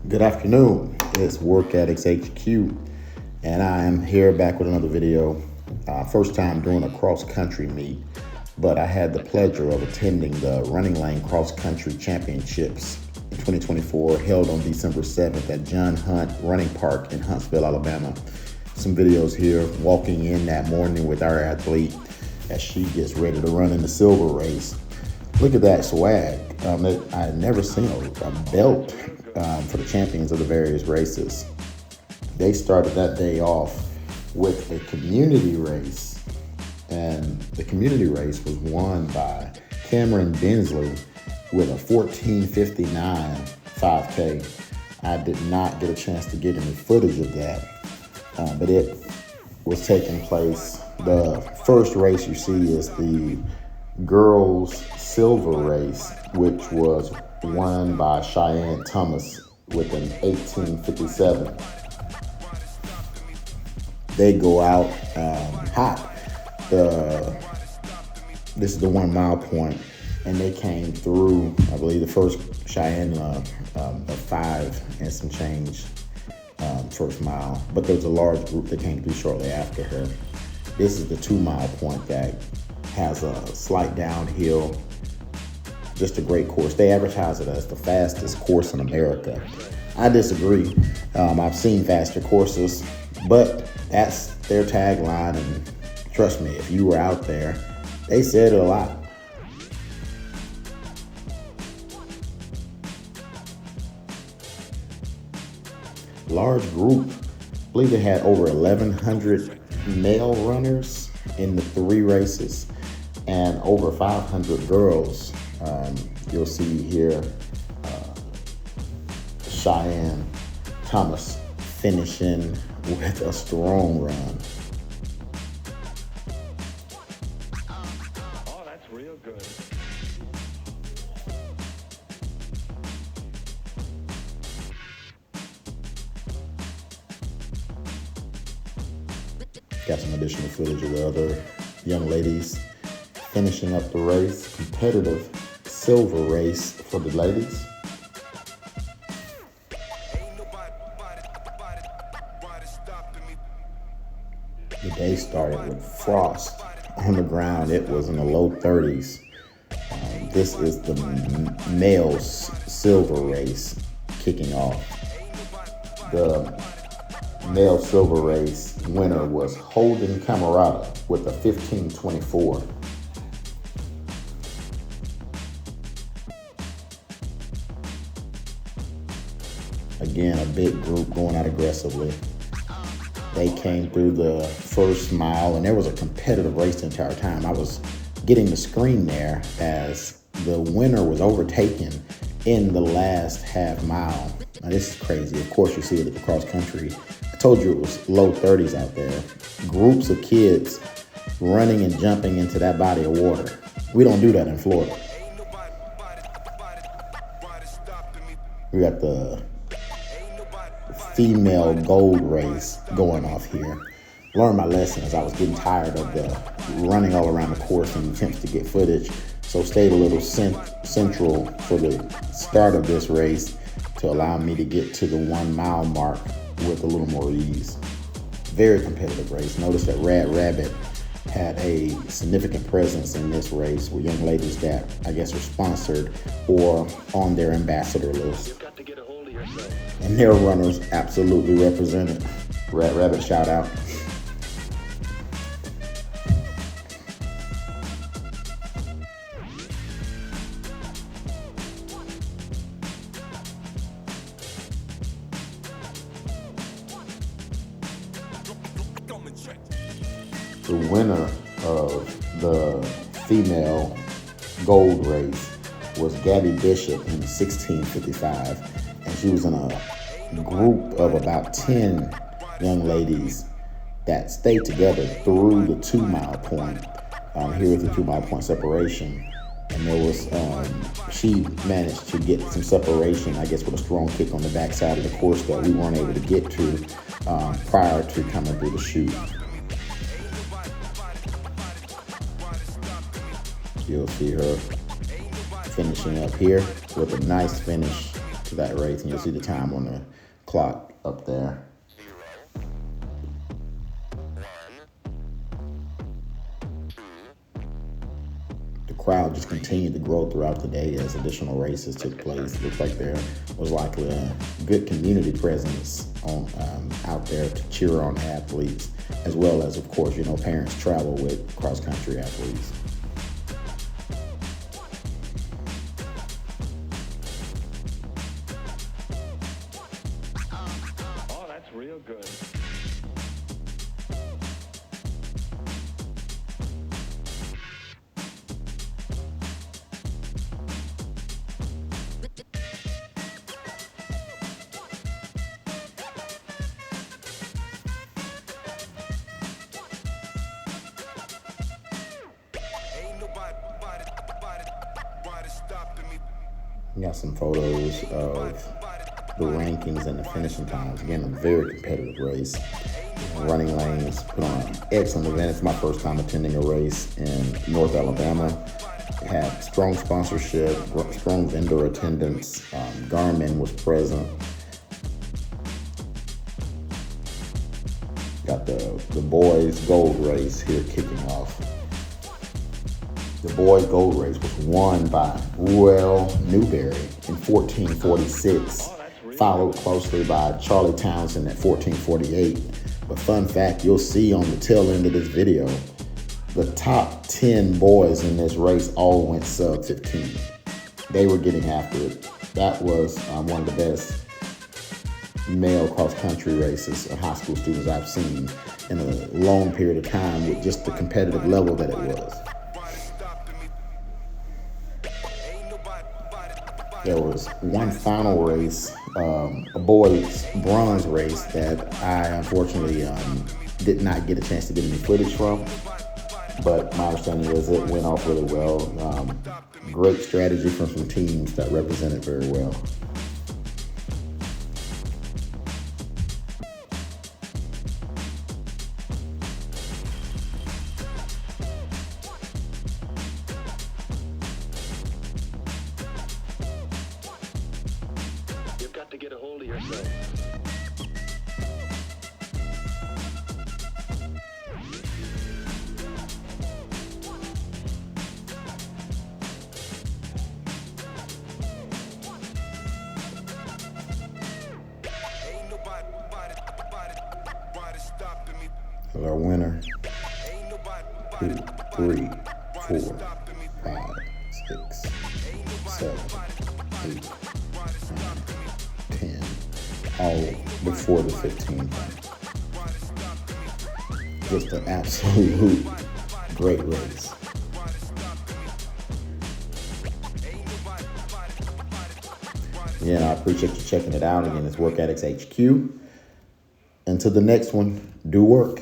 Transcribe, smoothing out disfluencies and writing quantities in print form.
Good afternoon. It's Work Addicts HQ, and I am here back with another video. First time doing a cross-country meet, but I had the pleasure of attending the RunningLane Cross Country Championships in 2024, held on December 7th at John Hunt Running Park in Huntsville, Alabama. Some videos here, walking in that morning with our athlete as she gets ready to run in the silver race. Look at that swag. I had never seen a belt for the champions of the various races. They started that day off with a community race, and the community race was won by Cameron Bensley with a 14:59 5K. I did not get a chance to get any footage of that, but it was taking place. The first race you see is the girls silver race, which was won by Cheyenne Thomas with an 18:57. They go out hot. This is the 1 mile point, and they came through, I believe, the first Cheyenne a 5 and some change first mile, but there was a large group that came through shortly after her. This is the 2 mile point that has a slight downhill. Just a great course. They advertise it as the fastest course in America. I disagree. I've seen faster courses, but that's their tagline, and trust me, if you were out there, they said it a lot. Large group. I believe they had over 1,100 male runners in the 3 races and over 500 girls. You'll see here Cheyenne Thomas finishing with a strong run. Oh, that's real good. Got some additional footage of the other young ladies finishing up the race. Competitive silver race for the ladies. The day started with frost on the ground. It was in the low 30s. This is the male's silver race kicking off. The male silver race winner was Holden Camerata with a 15:24. Again, a big group going out aggressively. They came through the first mile, and there was a competitive race the entire time. I was getting the screen there as the winner was overtaken in the last half mile. Now, this is crazy. Of course, you see it at the cross country. I told you it was low 30s out there. Groups of kids running and jumping into that body of water. We don't do that in Florida. We got the female gold race going off here. Learned my lesson as I was getting tired of the running all around the course in attempts to get footage. So stayed a little central for the start of this race to allow me to get to the 1 mile mark with a little more ease. Very competitive race. Notice that Rad Rabbit had a significant presence in this race with young ladies that I guess are sponsored or on their ambassador list. And their runners absolutely represented. Rad Rabbit shout out. The winner of the female gold race was Gabby Bishop in 16:55, and she was in a group of about 10 young ladies that stayed together through the 2 mile point. Here is the 2 mile point separation, and there was she managed to get some separation, I guess, with a strong kick on the backside of the course that we weren't able to get to prior to coming through the chute. You'll see her finishing up here with a nice finish to that race, and you'll see the time on the clock up there. The crowd just continued to grow throughout the day as additional races took place. It looks like there was likely a good community presence on out there to cheer on athletes, as well as, of course, parents travel with cross-country athletes. Oh, that's real good. We got some photos of the rankings and the finishing times. Again, a very competitive race. RunningLane's put on an excellent event. It's my first time attending a race in North Alabama. It had strong sponsorship, strong vendor attendance. Garmin was present. Got the boys gold race here kicking off. The boys gold race was won by Ruel Newberry in 1446, followed closely by Charlie Townsend at 1448. But fun fact, you'll see on the tail end of this video, the top 10 boys in this race all went sub 15. They were getting after it. That was one of the best male cross-country races of high school students I've seen in a long period of time, with just the competitive level that it was. There was one final race, a boys bronze race, that I unfortunately did not get a chance to get any footage from, but my understanding is it went off really well. Great strategy from some teams that represented very well. You've got to get a hold of yourself. Our winner, 2, 3, 4, 5, 6, 7, 8, 9, 10, all before the 15th. Just an absolute great race. Yeah, I appreciate you checking it out. Again, it's Work Addicts HQ. Until the next one, do work.